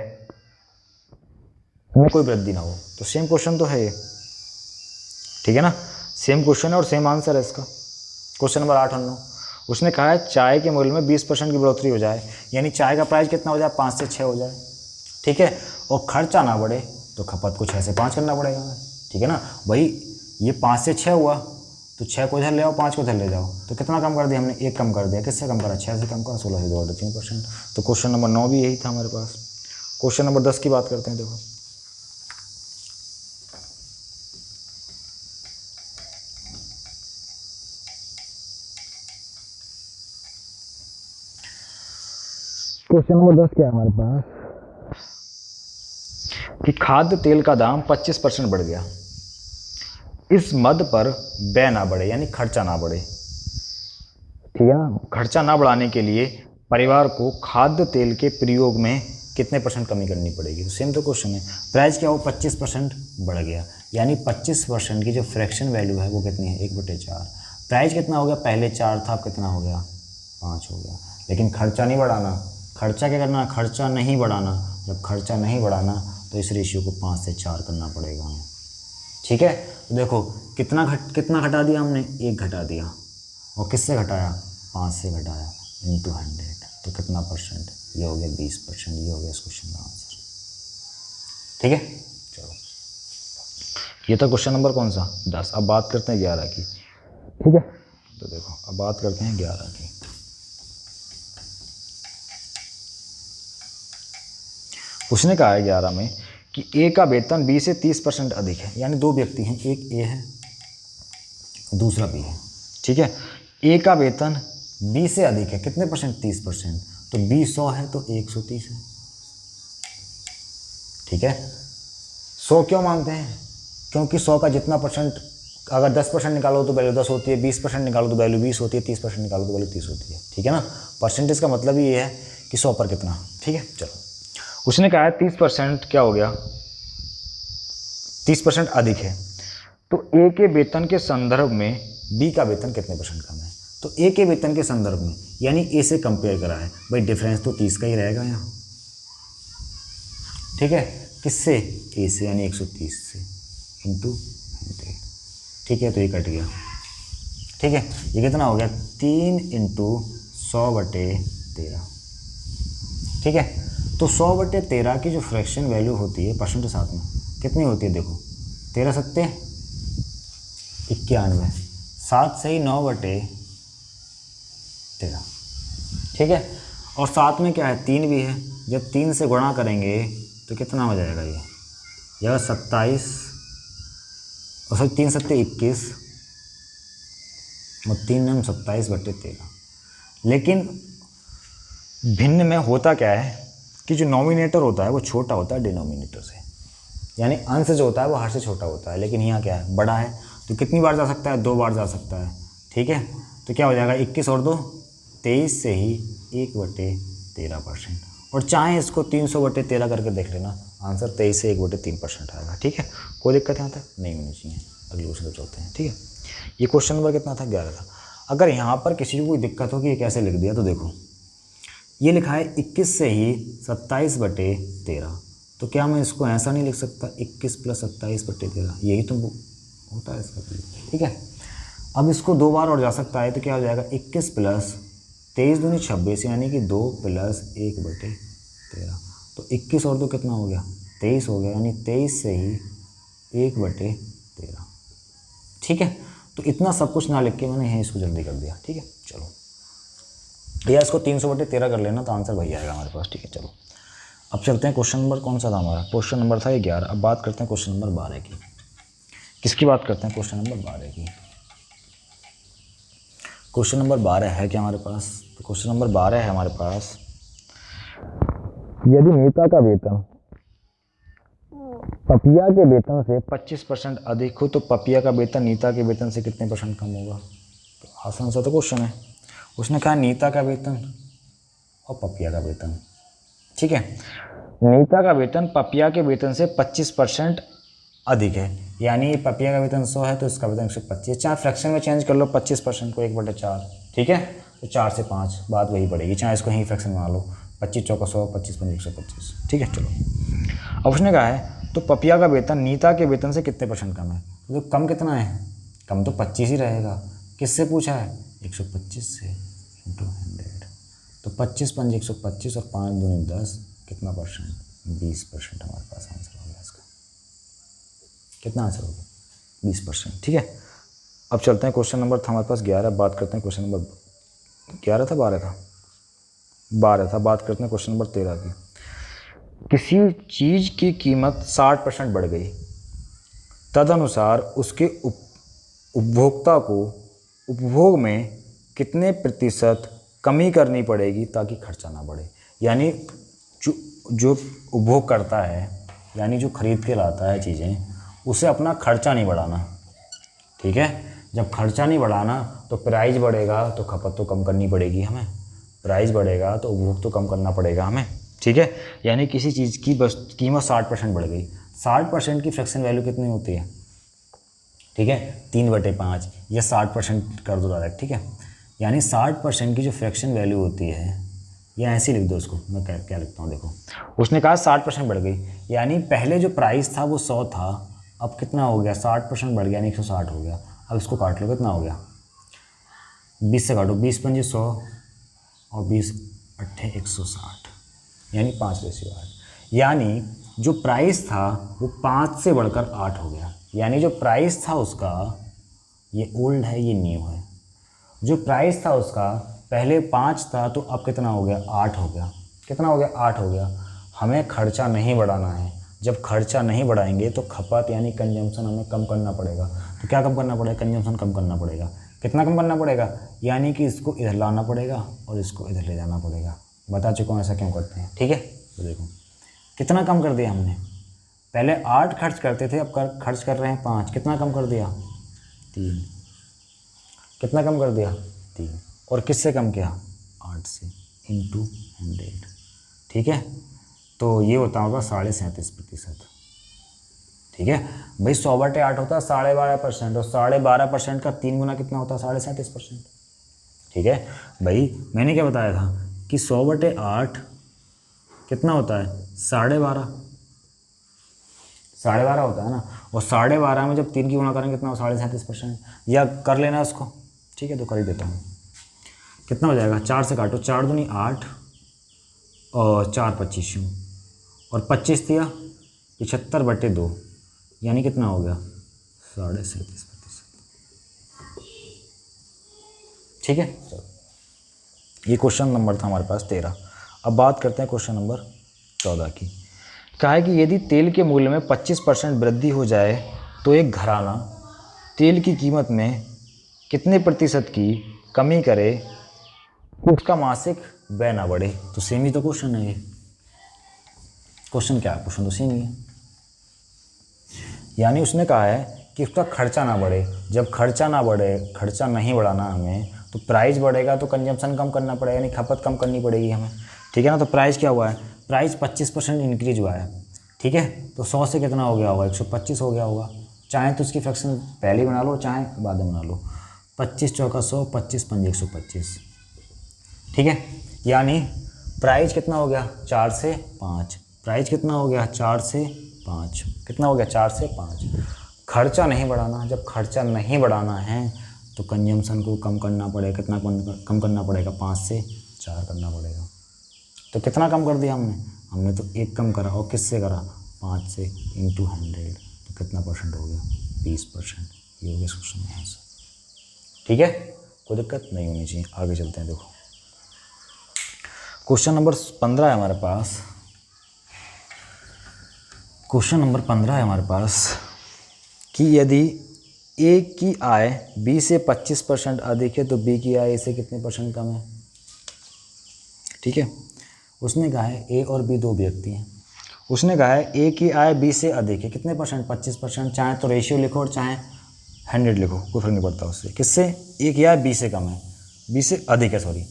में कोई वृद्धि ना हो। तो सेम क्वेश्चन तो है ये, ठीक है ना, सेम क्वेश्चन है और सेम आंसर है इसका। क्वेश्चन नंबर 8 और 9, उसने कहा है चाय के मूल्य में 20% की बढ़ोतरी हो जाए, यानी चाय का प्राइस कितना हो जाए, 5 से 6 हो जाए। ठीक है, और खर्चा ना बढ़े तो खपत को 6 से 5 करना पड़ेगा। ठीक है ना, वही ये 5 से 6 हुआ तो 6 को इधर ले आओ, 5 को इधर ले जाओ। तो कितना कम कर दिया हमने, 1 कम कर दिया। किससे कम करा, 6 से कम करा, 16 से 2/3%। तो क्वेश्चन नंबर 9 भी यही था हमारे पास। क्वेश्चन नंबर 10 की बात करते हैं। देखो, क्वेश्चन नंबर 10 क्या है हमारे पास, कि खाद्य तेल का दाम 25% बढ़ गया, इस मद पर व्यय ना बढ़े, यानी खर्चा ना बढ़े। ठीक है ना, खर्चा ना बढ़ाने के लिए परिवार को खाद्य तेल के प्रयोग में कितने % कमी करनी पड़ेगी। तो सेम तो क्वेश्चन है, प्राइस क्या हो, 25% बढ़ गया, यानी 25% की जो फ्रैक्शन वैल्यू है वो कितनी है, 1/4। प्राइस कितना हो गया, पहले 4 था, अब कितना हो गया, 5 हो गया। लेकिन खर्चा नहीं बढ़ाना, खर्चा क्या करना, खर्चा नहीं बढ़ाना। जब खर्चा नहीं बढ़ाना तो इस रेशियो को 5 से 4 करना पड़ेगा हमें, ठीक है। तो देखो कितना घटा दिया हमने, 1 घटा दिया, और किससे घटाया, 5 से घटाया, इंटू 100, तो कितना परसेंट, ये हो गया 20%, ये हो गया इस क्वेश्चन का आंसर, ठीक है। चलो ये था क्वेश्चन नंबर कौन सा, 10। अब बात करते हैं 11 की, ठीक है। तो देखो अब बात करते हैं 11 की। उसने कहा है 11 में कि ए का वेतन बी से 30% अधिक है, यानी 2 व्यक्ति हैं, एक ए है दूसरा बी है, ठीक है। ए का वेतन बी से अधिक है, कितने परसेंट, 30%, तो बी 100 है तो 130 है, ठीक है। 100 क्यों मांगते हैं, क्योंकि 100 का जितना परसेंट, अगर 10% निकालो तो वैल्यू 10 होती है, 20% निकालो तो वैल्यू 20 होती है, 30% निकालो तो वैल्यू 30 होती है, ठीक है ना। परसेंटेज का मतलब ही ये है कि 100 पर कितना, ठीक है। चलो उसने कहा है 30% क्या हो गया, 30% अधिक है, तो ए के वेतन के संदर्भ में बी का वेतन कितने परसेंट कम है। तो ए के वेतन के संदर्भ में यानी ए से कंपेयर करा है, भाई डिफरेंस तो 30 का ही रहेगा यहाँ, ठीक है। किससे, ए से, यानी 130 से इंटू 100, ठीक है। तो ये कट गया, ठीक है। ये कितना हो गया, 3 इंटू 100/13, ठीक है। तो 100/13 की जो फ्रैक्शन वैल्यू होती है परसेंट के साथ में कितनी होती है, देखो 13 सत्ते 91, 7 से ही 9/13, ठीक है। और साथ में क्या है, 3 भी है, जब 3 से गुणा करेंगे तो कितना हो जाएगा, ये यह 27, और सर 3 सत्ते 21 और 3 9 27/13। लेकिन भिन्न में होता क्या है कि जो नॉमिनेटर होता है वो छोटा होता है डिनोमिनेटर से, यानी अंश जो होता है वो हर से छोटा होता है, लेकिन यहाँ क्या है, बड़ा है, तो कितनी बार जा सकता है, 2 बार जा सकता है, ठीक है। तो क्या हो जाएगा, 21 और 2 23 से ही 1/13%, और चाहे इसको 300/13 करके देख लेना, आंसर 23 से 1/3% आएगा, ठीक है। कोई दिक्कत यहाँ तक नहीं होनी चाहिए। अगले क्वेश्चन पर चलते हैं, ठीक है। ये क्वेश्चन नंबर कितना था, 11 था। अगर यहाँ पर किसी को कोई दिक्कत हो कि ये कैसे लिख दिया, तो देखो ये लिखा है 21 से ही 27/13, तो क्या मैं इसको ऐसा नहीं लिख सकता, 21 + 27/13, यही तो होता है इसका, ठीक है। अब इसको 2 बार और जा सकता है, तो क्या हो जाएगा, 21 + 23 दूनी 26, यानी कि 2 + 1/13, तो 21 और 2 कितना हो गया, 23 हो गया, यानी 23 से ही 1/13, ठीक है। तो इतना सब कुछ ना लिख के मैंने यहाँ इसको जल्दी कर दिया, ठीक है। चलो या इसको 300/13 कर लेना तो आंसर वही आएगा हमारे पास, ठीक है। चलो अब चलते हैं, क्वेश्चन नंबर कौन सा था हमारा, क्वेश्चन नंबर था ये 11। अब बात करते हैं क्वेश्चन नंबर 12 की। किसकी बात करते हैं, क्वेश्चन नंबर 12 की। क्वेश्चन नंबर 12 है क्या हमारे पास, तो क्वेश्चन नंबर 12 है हमारे पास, यदि नेता का वेतन पपिया के वेतन से 25% अधिक हो तो पपिया का वेतन नीता के वेतन से कितने % कम होगा। तो आसान सा तो क्वेश्चन है। उसने कहा नीता का वेतन और पपिया का वेतन, ठीक है। नीता का वेतन पपिया के वेतन से 25% अधिक है, यानी पपिया का वेतन 100 है तो इसका वेतन 125, चाहे फ्रैक्शन में चेंज कर लो 25% को 1/4, ठीक है। तो 4 से 5 बात वही पड़ेगी, चाहे इसको यहीं फ्रैक्शन बना लो, 25 चौका 100, 25 पंजे 125, ठीक है। चलो अब उसने कहा है तो पपिया का वेतन नीता के वेतन से कितने % कम है, तो कम कितना है, कम तो 25 ही रहेगा। किससे पूछा है, 125 से इंटू 100, तो 25 पंजे 125 और 5 दूनी 10, कितना %, 20% हमारे पास आंसर हो गया इसका। कितना आंसर हो गया, 20%, ठीक है। अब चलते हैं, क्वेश्चन नंबर था हमारे पास 11। बात करते हैं क्वेश्चन नंबर 11 था 12 था 12 था। बात करते हैं क्वेश्चन नंबर 13 की। किसी चीज़ की कीमत 60% बढ़ गई, तदनुसार उसके उपभोक्ता को उपभोग में कितने % कमी करनी पड़ेगी ताकि खर्चा ना बढ़े। यानी जो उपभोग करता है, यानी जो खरीद के लाता है चीज़ें, उसे अपना खर्चा नहीं बढ़ाना, ठीक है। जब खर्चा नहीं बढ़ाना तो प्राइस बढ़ेगा, तो खपत तो कम करनी पड़ेगी हमें, प्राइस बढ़ेगा तो उपभोग तो कम करना पड़ेगा हमें, ठीक है। यानी किसी चीज़ की बस कीमत 60% बढ़ गई, 60% की फ्रैक्शन वैल्यू कितनी होती है, ठीक है, 3/5 या 60% कर दो डायरेक्ट, ठीक है। यानी 60% की जो फ्रैक्शन वैल्यू होती है, या ऐसे लिख दो उसको, मैं क्या लिखता हूँ देखो, उसने कहा 60% बढ़ गई, यानी पहले जो प्राइस था वो 100 था, अब कितना हो गया, 60% बढ़ गया यानी 160 हो गया। अब इसको काट लो, कितना हो गया, 20 से काटो, 20×5 100 और 20×8 160, यानी 5:8। यानी जो प्राइस था वो 5 से बढ़कर 8 हो गया। यानी जो प्राइस था उसका, ये ओल्ड है ये न्यू है, जो प्राइस था उसका पहले 5 था तो अब कितना हो गया, 8 हो गया। कितना हो गया, 8 हो गया। हमें खर्चा नहीं बढ़ाना है, जब खर्चा नहीं बढ़ाएंगे तो खपत यानी कंजम्पशन हमें कम करना पड़ेगा। तो क्या कम करना पड़ेगा, कंजम्पशन कम करना पड़ेगा। कितना कम करना पड़ेगा, यानी कि इसको इधर लाना पड़ेगा और इसको इधर ले जाना पड़ेगा। बता चुका हूँ ऐसा क्यों करते हैं, ठीक है। तो देखो कितना कम कर दिया हमने, पहले 8 खर्च करते थे, अब खर्च कर रहे हैं 5। कितना कम कर दिया, 3। कितना कम कर दिया, 3। और किससे कम किया, 8 से, इंटू 100, ठीक है। तो ये होता होगा 37.5%, ठीक है भाई। 100/8 होता है 12.5%, और 12.5% का 3 गुना कितना होता है, 37.5%, ठीक है भाई। मैंने क्या बताया था कि 100/8 कितना होता है, 12.5, 12.5 होता है ना। और 12.5 में जब 3 की गुना करेंगे कितना हो, 37.5%, या कर लेना उसको, ठीक है। तो कर ही देता हूँ, कितना हो जाएगा, 4 से काटो, 4 दूनी 8 और 4 25 और 25 दिया 75/2, यानी कितना हो गया, 37.5%, ठीक है। चलो ये क्वेश्चन नंबर था हमारे पास 13। अब बात करते हैं क्वेश्चन नंबर 14 की। कहा है कि यदि तेल के मूल्य में 25% वृद्धि हो जाए तो एक घराना तेल की कीमत में कितने प्रतिशत की कमी करे कि उसका मासिक व्यय ना बढ़े। तो सेम ही तो क्वेश्चन है ये, क्वेश्चन क्या है, क्वेश्चन तो सेम ही है। यानी उसने कहा है कि उसका खर्चा ना बढ़े। जब खर्चा ना बढ़े, खर्चा नहीं बढ़ाना हमें, तो प्राइस बढ़ेगा तो कंजम्पशन कम करना पड़ेगा, यानी खपत कम करनी पड़ेगी हमें, ठीक है ना। तो प्राइस क्या हुआ है, प्राइस 25% इंक्रीज हुआ है, ठीक है। तो 100 से कितना हो गया होगा, 125 हो गया होगा। चाहे तो उसकी फ्रैक्शन पहले बना लो, चाहे बाद में बना लो। 25 चौका 100, 25×5 125, ठीक है। यानी प्राइस कितना हो गया, 4 से 5। प्राइस कितना हो गया, 4 से 5। कितना हो गया, 4 से 5। खर्चा नहीं बढ़ाना, जब खर्चा नहीं बढ़ाना है तो कंजम्पशन को कम करना पड़ेगा। कितना कम करना पड़ेगा, 5 से 4 करना पड़ेगा। तो कितना कम कर दिया हमने तो 1 कम करा, और किससे करा, 5 से इंटू 100। तो कितना परसेंट हो गया, 20%। ये हो गया क्वेश्चन का आंसर, ठीक है। कोई दिक्कत नहीं होनी चाहिए। आगे चलते हैं, देखो क्वेश्चन नंबर 15 है हमारे पास। क्वेश्चन नंबर 15 है हमारे पास कि यदि ए की आय बी से 25% अधिक है तो बी की आय ए से कितने परसेंट कम है, ठीक है। उसने कहा है ए और बी दो व्यक्ति हैं। उसने कहा है ए की आय बी से अधिक है, कितने परसेंट, 25%। चाहे तो रेशियो लिखो और चाहे 100 लिखो, कोई फर्क नहीं पड़ता उससे। किससे, ए की आय बी से कम है, बी से अधिक है, सॉरी,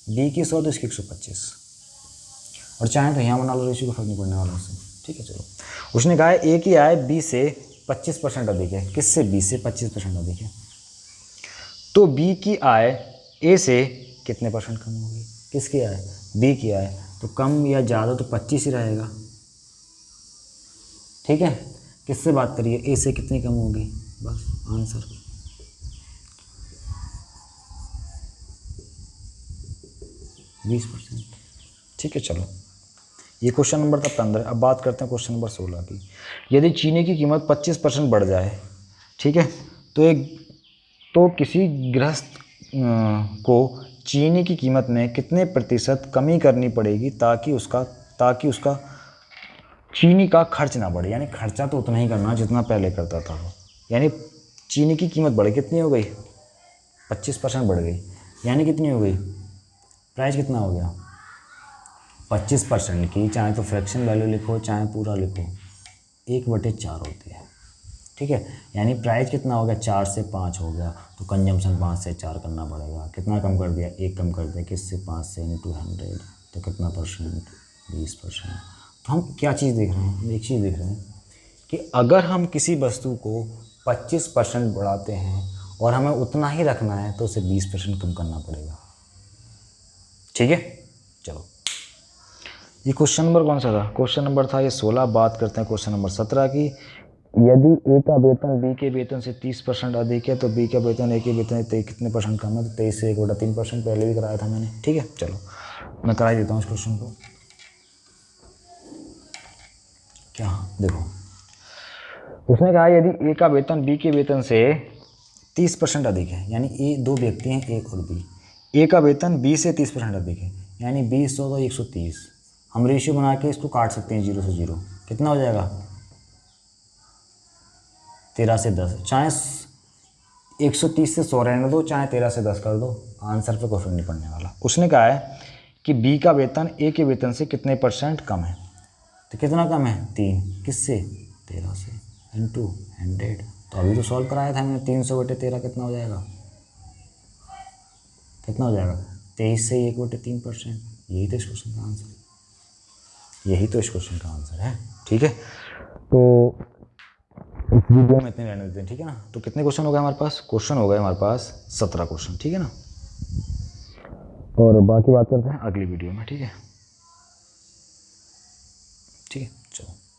बी की 100 तो इसकी 125, और चाहे तो यहाँ बना लो, रेशियो को फर्क नहीं पड़ने वाला उससे, ठीक है। चलो उसने कहा है ए की आय बी से 25% अधिक है, किससे, बी से 25% अधिक है, तो बी की आय ए से कितने परसेंट कम होगी। किसकी आय, बी की आय। तो कम या ज़्यादा तो 25 ही रहेगा, ठीक है। किससे बात करिए, ए से कितनी कम होगी, बस आंसर। बीस %, ठीक है। चलो ये क्वेश्चन नंबर था 15। अब बात करते हैं क्वेश्चन नंबर 16 की। यदि चीनी की कीमत 25% बढ़ जाए, ठीक है, तो किसी गृहस्थ को चीनी की कीमत में कितने प्रतिशत कमी करनी पड़ेगी ताकि उसका चीनी का खर्च ना बढ़े। यानी खर्चा तो उतना ही करना जितना पहले करता था वो। यानी चीनी की कीमत बढ़े, कितनी हो गई, 25% बढ़ गई, यानी कितनी हो गई, प्राइस कितना हो गया, 25% की, चाहे तो फ्रैक्शन वैल्यू लिखो चाहे पूरा लिखो, 1/4 होती है, ठीक है। यानी प्राइस कितना हो गया, 4 से 5 हो गया, तो कंजम्पशन 5 से 4 करना पड़ेगा। कितना कम कर दिया, 1 कम कर दिया, किससे, 5 से इंटू 100। तो कितना परसेंट, 20%। तो हम क्या चीज़ देख रहे हैं, हम एक चीज़ देख रहे हैं कि अगर हम किसी वस्तु को 25% बढ़ाते हैं और हमें उतना ही रखना है तो उसे 20% कम करना पड़ेगा। ठीक है, चलो ये क्वेश्चन नंबर कौन सा था? क्वेश्चन नंबर था ये 16। बात करते हैं क्वेश्चन नंबर 17 की। यदि ए का वेतन बी के वेतन से 30% अधिक है तो बी का वेतन ए के वेतन से कितने परसेंट कम है? तो 23 से 1/3%। पहले भी कराया था मैंने। ठीक है, चलो मैं करा ही देता हूँ इस क्वेश्चन को। क्या, देखो उसने कहा यदि ए का वेतन बी के वेतन से 30% अधिक है, यानी ए, दो व्यक्ति हैं ए और बी, ए का वेतन बी से 30% अधिक है, यानी 20 तो 130। हम रेशियो बना के इसको काट सकते हैं 0 से 0। कितना हो जाएगा? 13 से 10। चाहे 130 से 100 रहने दो, चाहे 13 से 10 कर दो, आंसर पे कोई फर्क नहीं पड़ने वाला। उसने कहा है कि बी का वेतन ए के वेतन से कितने % कम है? तो कितना कम है? 3। किससे? 13 से, इंटू 100। तो अभी तो सॉल्व कराया था मैंने। 300/13 कितना हो जाएगा? कितना हो जाएगा? 23 से 1/3%। यही तो इस क्वेश्चन का आंसर, यही तो इस क्वेश्चन का आंसर है। ठीक है, तो इस वीडियो में इतने रहने देते हैं। ठीक है ना, तो कितने क्वेश्चन हो गए हमारे पास? क्वेश्चन हो गए हमारे पास 17 क्वेश्चन। ठीक है ना, और बाकी बात करते हैं अगली वीडियो में। ठीक है, ठीक है, चलो।